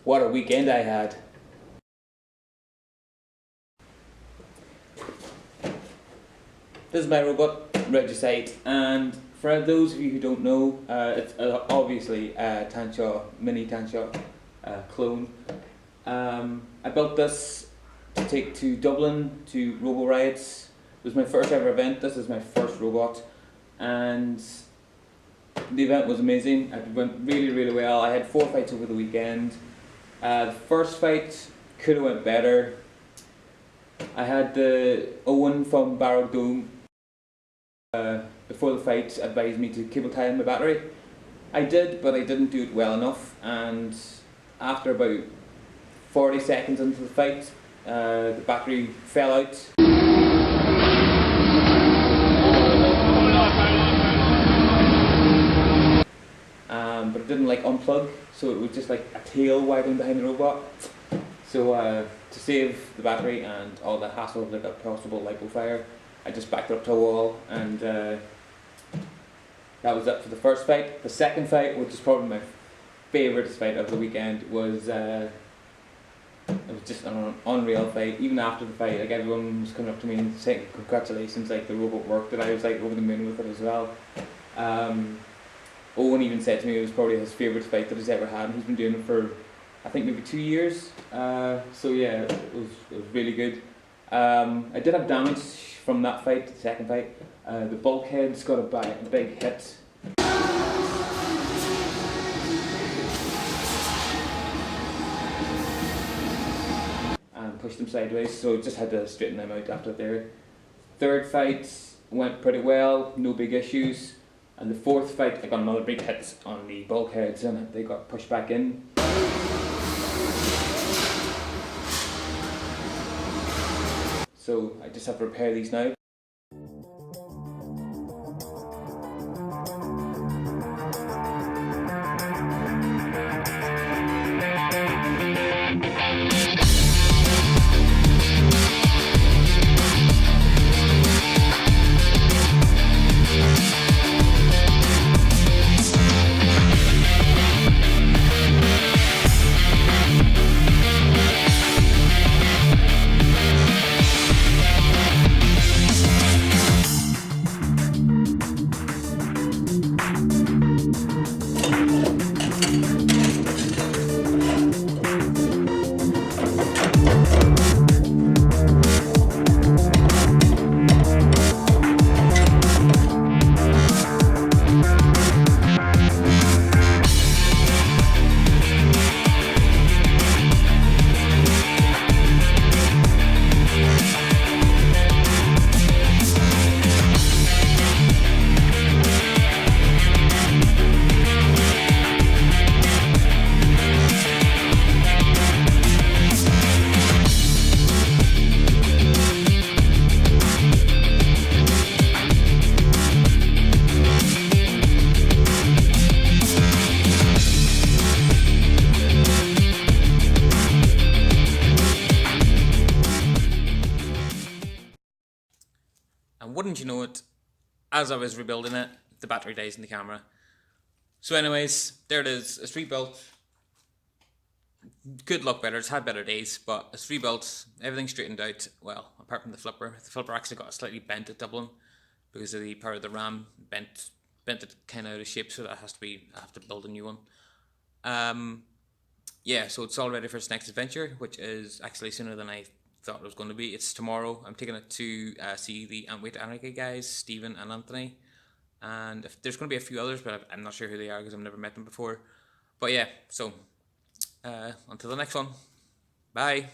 What a weekend I had. This is my robot, Regicide, and for those of you who don't know, it's obviously a mini Tanshaw clone. I built this to take to Dublin to RoboRiots. It was my first ever event. This is my first robot, and the event was amazing. It went really well. I had 4 fights over the weekend. The first fight could have went better. I had the Owen from Barrow Dome before the fight advised me to cable tie in my battery. I did, but I didn't do it well enough, and after about 40 seconds into the fight, the battery fell out. But it didn't unplug, so it was just like a tail waggling behind the robot. So to save the battery and all the hassle of a possible lipo fire, I just backed it up to a wall, and that was it for the first fight. The second fight, which is probably my favourite fight of the weekend, was it was just an unreal fight. Even after the fight, everyone was coming up to me and saying congratulations, the robot worked, and I was over the moon with it as well. Owen even said to me it was probably his favourite fight that he's ever had, and he's been doing it for I think maybe 2 years. So yeah, it was really good. I did have damage from that fight, the second fight. The bulkhead's got a big hit. And pushed them sideways, so just had to straighten them out after there. Third fight went pretty well, no big issues. And the fourth fight, I got another big hit on the bulkheads and they got pushed back in. So I just have to repair these now. And wouldn't you know it, as I was rebuilding it, the battery dies in the camera. So anyways, there it is, it's rebuilt. Good luck better, it's had better days, but it's rebuilt, everything's straightened out, well, apart from the flipper. The flipper actually got slightly bent at Dublin because of the power of the RAM, bent it kind of out of shape, so I have to build a new one. Yeah, so it's all ready for its next adventure, which is actually sooner than I thought it was going to be. It's tomorrow. I'm taking it to see the Antweight Anarchy guys, Stephen and Anthony, and there's going to be a few others, but I'm not sure who they are because I've never met them before. But yeah, so until the next one, bye.